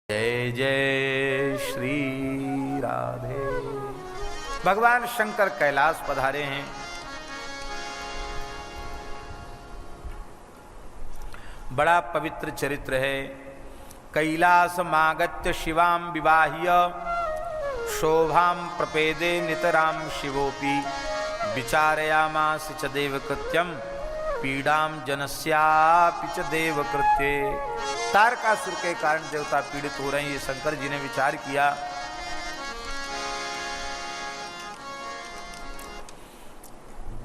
जय जय श्री राधे। भगवान शंकर कैलाश पधारे हैं। बड़ा पवित्र चरित्र है। कैलास मागत्य शिवाम विवाह्य शोभाम प्रपेदे नितराम शिवोपि विचारयामास च देवकृत्यम पीड़ाम जनस्यापि च देवकृत्ये। तारकासुर के कारण देवता पीड़ित हो रहे हैं, ये शंकर जी ने विचार किया।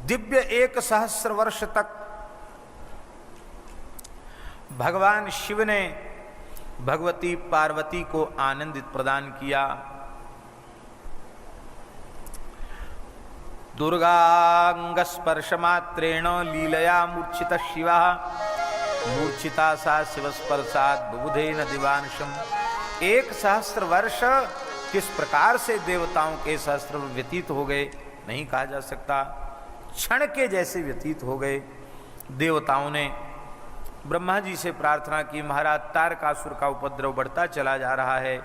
दिव्य 1,000 वर्ष तक भगवान शिव ने भगवती पार्वती को आनंदित प्रदान किया। दुर्गांग स्पर्श मात्रेण लीलया मूर्छित शिवा मूर्छिता सा शिव स्पर्शात बुबुधेन दिवांशम। 1,000 वर्ष किस प्रकार से देवताओं के सहस्त्र व्यतीत हो गए नहीं कहा जा सकता। क्षण के जैसे व्यतीत हो गए। देवताओं ने ब्रह्मा जी से प्रार्थना की, महाराज तारकासुर का उपद्रव बढ़ता चला जा रहा है,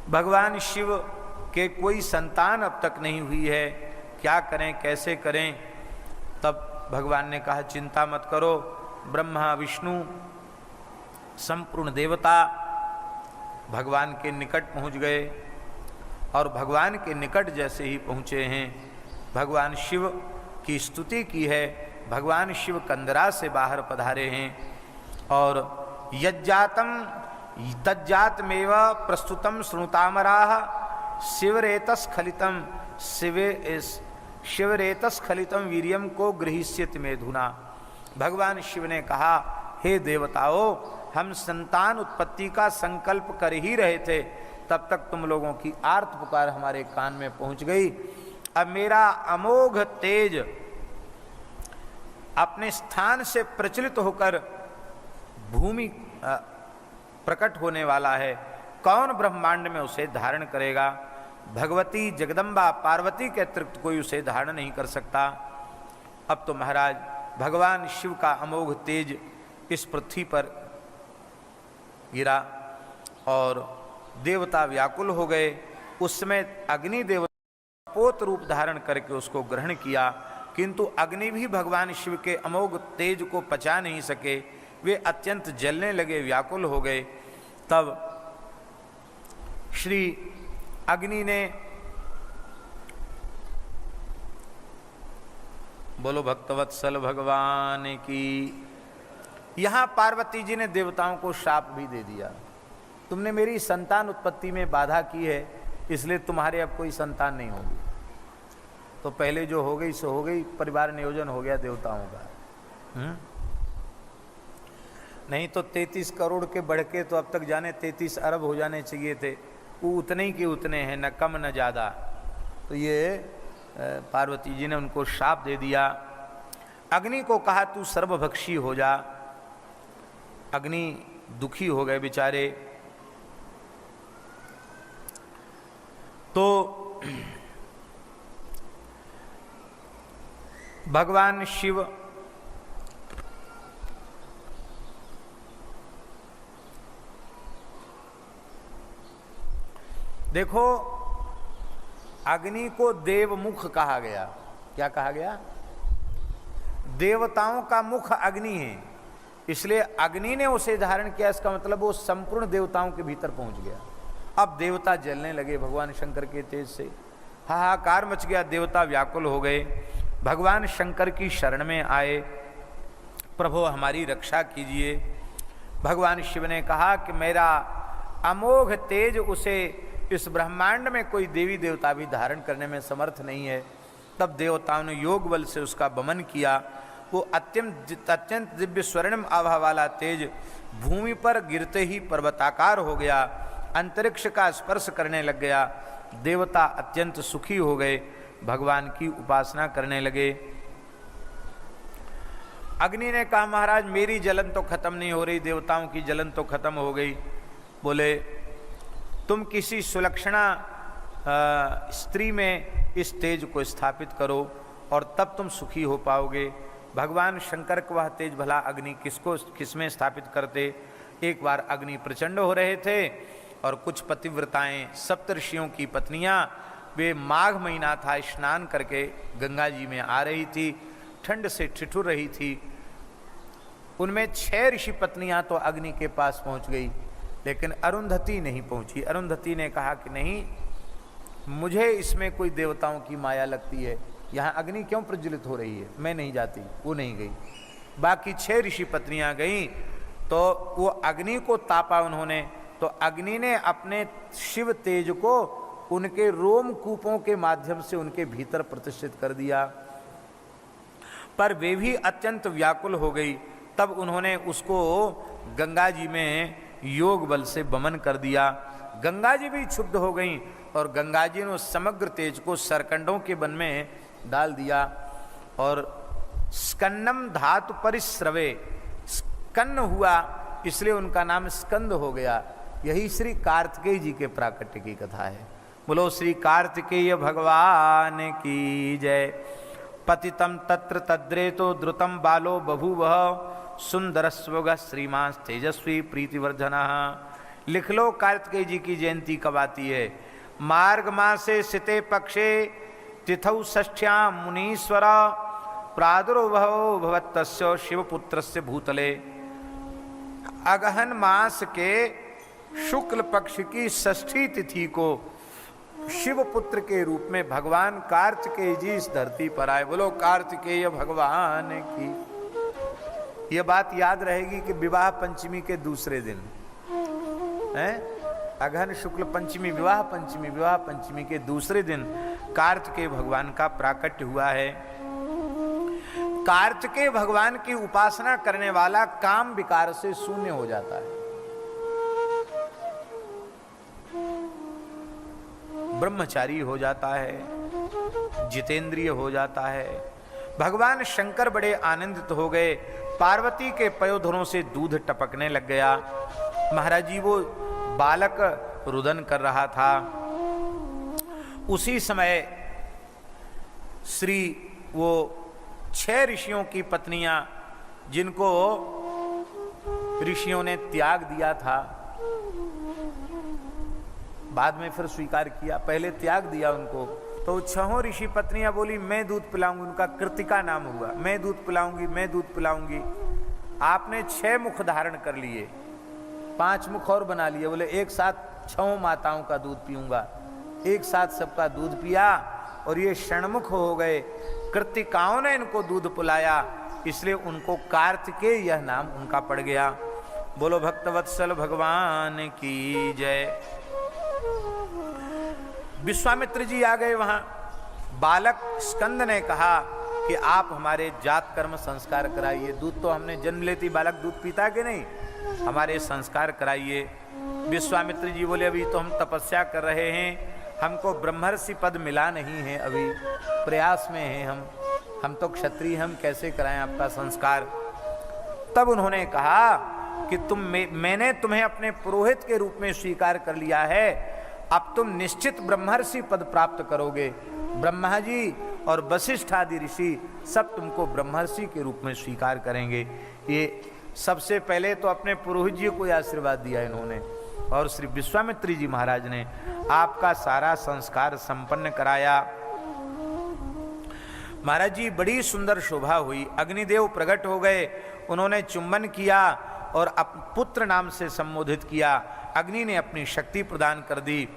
भगवान शिव के कोई संतान अब तक नहीं हुई है, क्या करें कैसे करें। तब भगवान ने कहा चिंता मत करो। ब्रह्मा विष्णु संपूर्ण देवता भगवान के निकट पहुंच गए और भगवान के निकट जैसे ही पहुंचे हैं भगवान शिव की स्तुति की है। भगवान शिव कंदरा से बाहर पधारे हैं और यज्जातम तज्जातमेव प्रस्तुतम श्रुतामराः शिवरेतस्खलितम शिवरेतस्खलितम वीर्यम को गृहीष्यति मेधुना। भगवान शिव ने कहा, हे देवताओं, हम संतान उत्पत्ति का संकल्प कर ही रहे थे, तब तक तुम लोगों की आर्त पुकार हमारे कान में पहुंच गई। अब मेरा अमोघ तेज अपने स्थान से प्रचलित होकर भूमि प्रकट होने वाला है, कौन ब्रह्मांड में उसे धारण करेगा। भगवती जगदम्बा पार्वती के अतिरिक्त कोई उसे धारण नहीं कर सकता। अब तो महाराज भगवान शिव का अमोघ तेज इस पृथ्वी पर गिरा और देवता व्याकुल हो गए। उस समय अग्नि देवता पोत रूप धारण करके उसको ग्रहण किया, किंतु अग्नि भी भगवान शिव के अमोघ तेज को पचा नहीं सके। वे अत्यंत जलने लगे, व्याकुल हो गए। तब श्री अग्नि ने, बोलो भक्तवत्सल भगवान की, यहाँ पार्वती जी ने देवताओं को शाप भी दे दिया, तुमने मेरी संतान उत्पत्ति में बाधा की है, इसलिए तुम्हारे अब कोई संतान नहीं होगी। तो पहले जो हो गई सो हो गई, परिवार नियोजन हो गया देवताओं का। नहीं तो 33 करोड़ के बढ़ के तो अब तक जाने 33 अरब हो जाने चाहिए थे, वो उतने ही के उतने हैं, न कम न ज़्यादा। तो ये पार्वती जी ने उनको शाप दे दिया। अग्नि को कहा तू सर्वभक्षी हो जा। अग्नि दुखी हो गए बेचारे। तो भगवान शिव देखो, अग्नि को देवमुख कहा गया। क्या कहा गया? देवताओं का मुख अग्नि है, इसलिए अग्नि ने उसे धारण किया। इसका मतलब वो संपूर्ण देवताओं के भीतर पहुंच गया। अब देवता जलने लगे भगवान शंकर के तेज से, हाहाकार मच गया, देवता व्याकुल हो गए। भगवान शंकर की शरण में आए, प्रभु हमारी रक्षा कीजिए। भगवान शिव ने कहा कि मेरा अमोघ तेज उसे इस ब्रह्मांड में कोई देवी देवता भी धारण करने में समर्थ नहीं है। तब देवताओं ने योग बल से उसका वमन किया। वो अत्यंत दिव्य स्वर्णिम आभा वाला तेज भूमि पर गिरते ही पर्वताकार हो गया, अंतरिक्ष का स्पर्श करने लग गया। देवता अत्यंत सुखी हो गए, भगवान की उपासना करने लगे। अग्नि ने कहा, महाराज मेरी जलन तो खत्म नहीं हो रही, देवताओं की जलन तो खत्म हो गई। बोले तुम किसी सुलक्षणा स्त्री में इस तेज को स्थापित करो और तब तुम सुखी हो पाओगे। भगवान शंकर को वह तेज भला अग्नि किसमें स्थापित करते। एक बार अग्नि प्रचंड हो रहे थे और कुछ पतिव्रताएं सप्तऋषियों की पत्नियां, वे माघ महीना था, स्नान करके गंगा जी में आ रही थी, ठंड से ठिठुर रही थी। उनमें 6 ऋषि पत्नियां तो अग्नि के पास पहुंच गई, लेकिन अरुंधति नहीं पहुंची। अरुंधति ने कहा कि नहीं, मुझे इसमें कोई देवताओं की माया लगती है, यहाँ अग्नि क्यों प्रज्वलित हो रही है, मैं नहीं जाती। वो नहीं गई। बाकी 6 ऋषि पत्नियां गईं, तो वो अग्नि को तापा उन्होंने, तो अग्नि ने अपने शिव तेज को उनके रोम कूपों के माध्यम से उनके भीतर प्रतिष्ठित कर दिया। पर वे भी अत्यंत व्याकुल हो गई। तब उन्होंने उसको गंगा जी में योग बल से बमन कर दिया। गंगा जी भी क्षुब्ध हो गईं और गंगा जी ने समग्र तेज को सरकंडों के वन में डाल दिया। और स्कन्नम धातु परिस्रवे, स्कन्न हुआ, इसलिए उनका नाम स्कंद हो गया। यही श्री कार्तिकेय जी के प्राकट्य की कथा है। बोलो श्री कार्तिकेय भगवान की जय। पतितम तत्र तद्रेतो द्रुतम बालो बभूवः, सुंदरस्वग श्रीमान तेजस्वी प्रीतिवर्धनः। लिख लो कार्तिकेय जी की जयंती कब आती है। मार्ग मासे सिते पक्षे तिथौ षष्ठ्यां मुनीश्वर, प्रादुर्भवो भवत्तस्य शिवपुत्रस्य भूतले। अगहन मास के शुक्ल पक्ष की षष्ठी तिथि को शिवपुत्र के रूप में भगवान कार्तिकेय जी इस धरती पर आए। बोलो कार्तिकेय भगवान की। यह बात याद रहेगी कि विवाह पंचमी के दूसरे दिन है, अगहन शुक्ल पंचमी, विवाह पंचमी, विवाह पंचमी के दूसरे दिन कार्तिकेय भगवान का प्राकट्य हुआ है। कार्तिकेय भगवान की उपासना करने वाला काम विकार से शून्य हो जाता है, ब्रह्मचारी हो जाता है, जितेंद्रिय हो जाता है। भगवान शंकर बड़े आनंदित हो गए। पार्वती के पयोधरों से दूध टपकने लग गया। महाराज जी वो बालक रुदन कर रहा था। उसी समय श्री वो 6 ऋषियों की पत्नियां, जिनको ऋषियों ने त्याग दिया था, बाद में फिर स्वीकार किया, पहले त्याग दिया उनको, तो 6 ऋषि पत्नियां बोली मैं दूध पिलाऊंगी। उनका कृतिका नाम हुआ, मैं दूध पिलाऊंगी, मैं दूध पिलाऊंगी। आपने 6 मुख धारण कर लिए, 5 मुख और बना लिए। बोले एक साथ 6 माताओं का दूध पीऊंगा। एक साथ सबका दूध पिया और ये षण्मुख हो गए। कृतिकाओं ने इनको दूध पिलाया, इसलिए उनको कार्तिकेय यह नाम उनका पड़ गया। बोलो भक्तवत्सल भगवान की जय। विश्वामित्र जी आ गए वहां। बालक स्कंद ने कहा कि आप हमारे जात कर्म संस्कार कराइए। दूध तो हमने जन्म लेती बालक दूध पीता कि नहीं, हमारे संस्कार कराइए। विश्वामित्र जी बोले अभी तो हम तपस्या कर रहे हैं, हमको ब्रह्मर्षि पद मिला नहीं है, अभी प्रयास में हैं हम तो क्षत्रिय, हम कैसे कराएं आपका संस्कार। तब उन्होंने कहा कि मैंने तुम्हें अपने पुरोहित के रूप में स्वीकार कर लिया है, अब तुम निश्चित ब्रह्मर्षि पद प्राप्त करोगे। ब्रह्मा जी और वशिष्ठ आदि ऋषि सब तुमको ब्रह्मर्षि के रूप में स्वीकार करेंगे। ये सबसे पहले तो अपने पुरोहित जी को आशीर्वाद दिया इन्होंने, और श्री विश्वामित्र जी महाराज ने आपका सारा संस्कार संपन्न कराया। महाराज जी बड़ी सुंदर शोभा हुई। अग्निदेव प्रकट हो गए, उन्होंने चुंबन किया और पुत्र नाम से संबोधित किया। अग्नि ने अपनी शक्ति प्रदान कर दी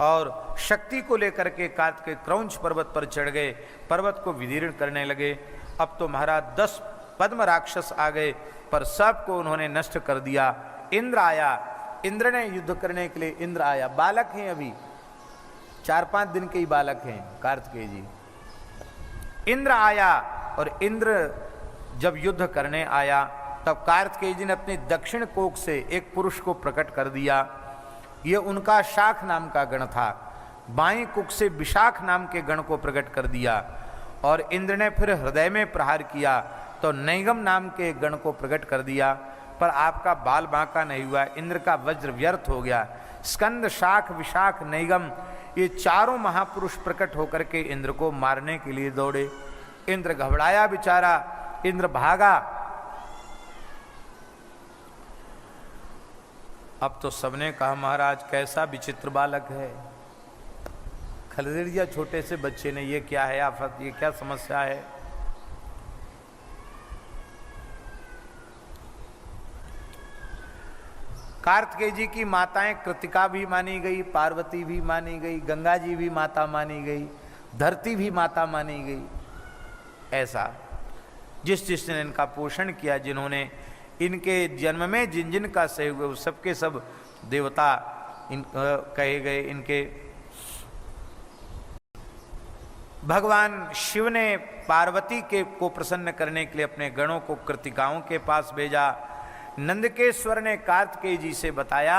और शक्ति को लेकर के कार्तिकेय क्रौंच पर्वत पर चढ़ गए, पर्वत को विदीर्ण करने लगे। अब तो महाराज 10 पद्म राक्षस आ गए, पर सबको उन्होंने नष्ट कर दिया। इंद्र आया, इंद्र ने युद्ध करने के लिए इंद्र आया। बालक हैं, अभी 4-5 दिन के ही बालक हैं कार्तिकेय जी। इंद्र आया और इंद्र जब युद्ध करने आया तब कार्तिकेय जी ने अपनी दक्षिण कोख से एक पुरुष को प्रकट कर दिया। ये उनका शाख नाम का गण था। बाईं कुख से विशाख नाम के गण को प्रकट कर दिया और इंद्र ने फिर हृदय में प्रहार किया तो नैगम नाम के गण को प्रकट कर दिया, पर आपका बाल बांका नहीं हुआ। इंद्र का वज्र व्यर्थ हो गया। स्कंद, शाख, विशाख, नैगम, ये चारों महापुरुष प्रकट होकर के इंद्र को मारने के लिए दौड़े। इंद्र घबराया बेचारा, इंद्र भागा अब तो सबने कहा महाराज कैसा विचित्र बालक है। खलदे दिया छोटे से बच्चे ने, ये क्या है आफत, ये क्या समस्या है। कार्तिकेय जी की माताएं कृतिका भी मानी गई, पार्वती भी मानी गई, गंगा जी भी माता मानी गई, धरती भी माता मानी गई। ऐसा जिसने इनका पोषण किया, जिन्होंने इनके जन्म में जिन जिन का सहयोग हुआ, सबके सब देवता कहे गए। इनके भगवान शिव ने पार्वती को प्रसन्न करने के लिए अपने गणों को कृतिकाओं के पास भेजा। नंदकेश्वर ने कार्तिकेय जी से बताया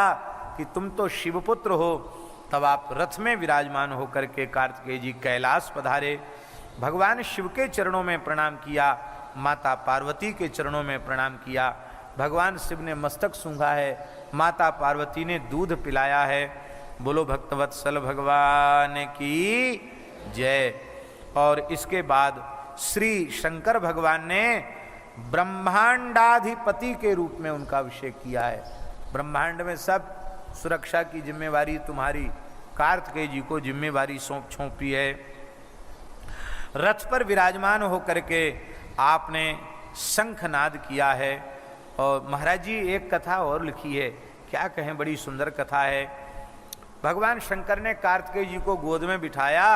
कि तुम तो शिवपुत्र हो। तब आप रथ में विराजमान होकर के कार्तिकेय जी कैलाश पधारे। भगवान शिव के चरणों में प्रणाम किया, माता पार्वती के चरणों में प्रणाम किया। भगवान शिव ने मस्तक सूंघा है, माता पार्वती ने दूध पिलाया है। बोलो भक्तवत्सल भगवान की जय। और इसके बाद श्री शंकर भगवान ने ब्रह्मांडाधिपति के रूप में उनका अभिषेक किया है। ब्रह्मांड में सब सुरक्षा की जिम्मेवारी तुम्हारी कार्तिकेय जी को जिम्मेवारी सौंपी है। रथ पर विराजमान होकर के आपने शंखनाद किया है। और महाराज जी एक कथा और लिखी है, क्या कहें, बड़ी सुंदर कथा है। भगवान शंकर ने कार्तिकेय जी को गोद में बिठाया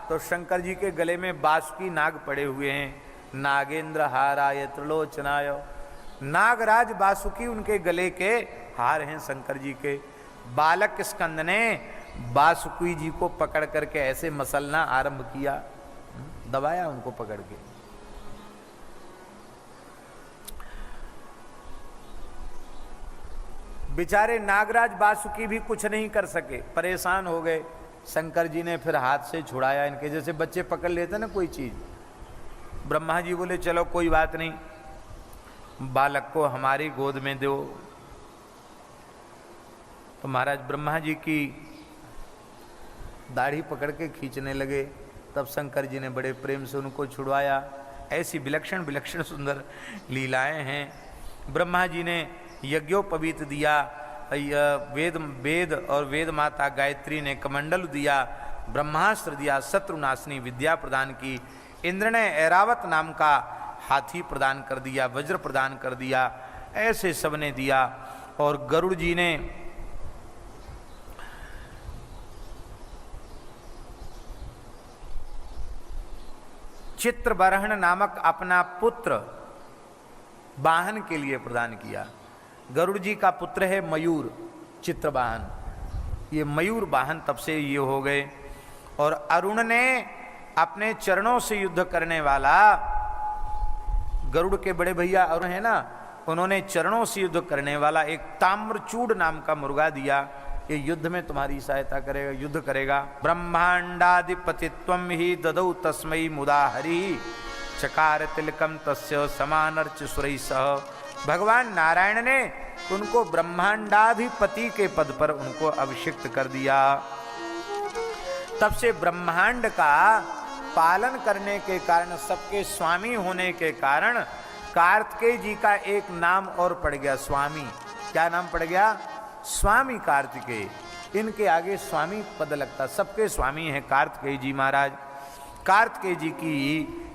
तो शंकर जी के गले में बासुकी नाग पड़े हुए हैं। नागेंद्र हाराय त्रिलोचनाय, नागराज बासुकी उनके गले के हार हैं शंकर जी के। बालक स्कंद ने बासुकी जी को पकड़ करके ऐसे मसलना आरंभ किया, दबाया उनको पकड़ के। बेचारे नागराज बासुकी भी कुछ नहीं कर सके, परेशान हो गए। शंकर जी ने फिर हाथ से छुड़ाया इनके, जैसे बच्चे पकड़ लेते ना कोई चीज। ब्रह्मा जी बोले चलो कोई बात नहीं, बालक को हमारी गोद में दो। तो महाराज ब्रह्मा जी की दाढ़ी पकड़ के खींचने लगे। तब शंकर जी ने बड़े प्रेम से उनको छुड़वाया। ऐसी विलक्षण विलक्षण सुंदर लीलाएं हैं। ब्रह्मा जी ने यज्ञोपवीत दिया, वेद और वेद माता गायत्री ने कमंडल दिया, ब्रह्मास्त्र दिया, शत्रुनाशिनी विद्या प्रदान की। इंद्र ने ऐरावत नाम का हाथी प्रदान कर दिया, वज्र प्रदान कर दिया। ऐसे सबने दिया। और गरुड़ जी ने चित्रबरहण नामक अपना पुत्र वाहन के लिए प्रदान किया। गरुड़ जी का पुत्र है मयूर, चित्रवाहन। ये मयूर वाहन तब से ये हो गए। और अरुण ने अपने चरणों से युद्ध करने वाला, गरुड़ के बड़े भैया अरुण है ना, उन्होंने चरणों से युद्ध करने वाला एक ताम्रचूड़ नाम का मुर्गा दिया। ये युद्ध में तुम्हारी सहायता करेगा, युद्ध करेगा। ब्रह्मांडाधिपतित्वं ही ददौ तस्मै मुदा हरि चकार तिलकम तस्य समानर्च सुरैः सह। भगवान नारायण ने उनको ब्रह्मांडाधिपति के पद पर उनको अभिषिक्त कर दिया। तब से ब्रह्मांड का पालन करने के कारण, सबके स्वामी होने के कारण कार्तिकेय जी का एक नाम और पड़ गया, स्वामी। क्या नाम पड़ गया? स्वामी कार्तिकेय। इनके आगे स्वामी पद लगता, सबके स्वामी हैं कार्तिकेय जी महाराज। कार्तिकेय जी की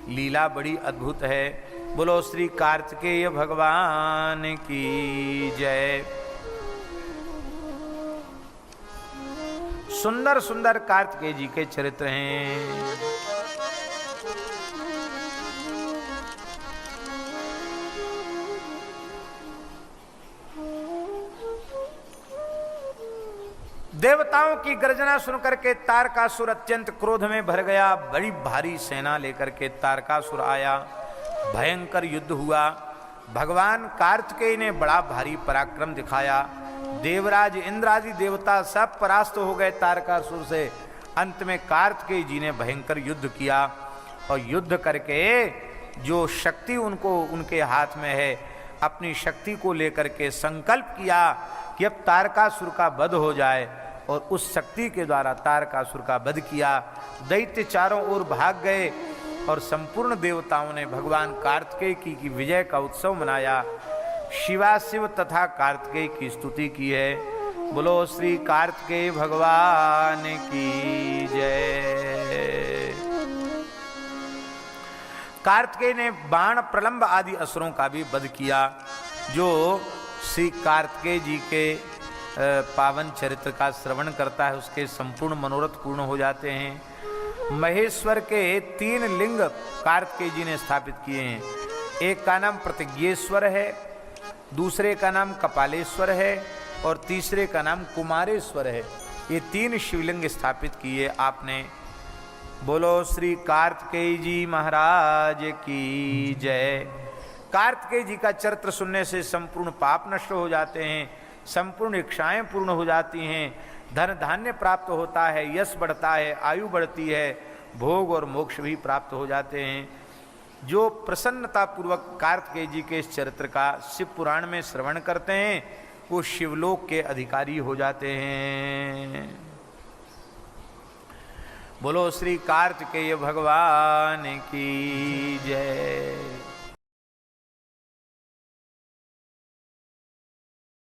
लीला बड़ी अद्भुत है। बोलो श्री कार्तिकेय भगवान की जय। सुंदर सुंदर कार्तिकेय जी के चरित्र हैं। देवताओं की गर्जना सुनकर के तारकासुर अत्यंत क्रोध में भर गया। बड़ी भारी सेना लेकर के तारकासुर आया। भयंकर युद्ध हुआ। भगवान कार्तिकेय ने बड़ा भारी पराक्रम दिखाया। देवराज इंद्र आदि देवता सब परास्त हो गए तारकासुर से। अंत में कार्तिकेय जी ने भयंकर युद्ध किया और युद्ध करके जो शक्ति उनको उनके हाथ में है, अपनी शक्ति को लेकर के संकल्प किया कि अब तारकासुर का वध हो जाए, और उस शक्ति के द्वारा तारकासुर का वध किया। दैत्य चारों ओर भाग गए और संपूर्ण देवताओं ने भगवान कार्तिकेय की विजय का उत्सव मनाया। शिवाशिव तथा कार्तिकेय की स्तुति की है। बोलो श्री कार्तिकेय भगवान की जय। कार्तिकेय ने बाण, प्रलंब आदि असुरों का भी वध किया। जो श्री कार्तिकेय जी के पावन चरित्र का श्रवण करता है उसके संपूर्ण मनोरथ पूर्ण हो जाते हैं। महेश्वर के 3 लिंग कार्तिकेय जी ने स्थापित किए हैं। एक का नाम प्रतिज्ञेश्वर है, दूसरे का नाम कपालेश्वर है और तीसरे का नाम कुमारेश्वर है। ये 3 शिवलिंग स्थापित किए आपने। बोलो श्री कार्तिकेय जी महाराज की जय। कार्तिकेय जी का चरित्र सुनने से संपूर्ण पाप नष्ट हो जाते हैं, संपूर्ण इच्छाएं पूर्ण हो जाती हैं, धन धान्य प्राप्त होता है, यश बढ़ता है, आयु बढ़ती है, भोग और मोक्ष भी प्राप्त हो जाते हैं। जो प्रसन्नता पूर्वक कार्तिकेय जी के इस चरित्र का शिव पुराण में श्रवण करते हैं वो शिवलोक के अधिकारी हो जाते हैं। बोलो श्री कार्तिकेय भगवान की जय।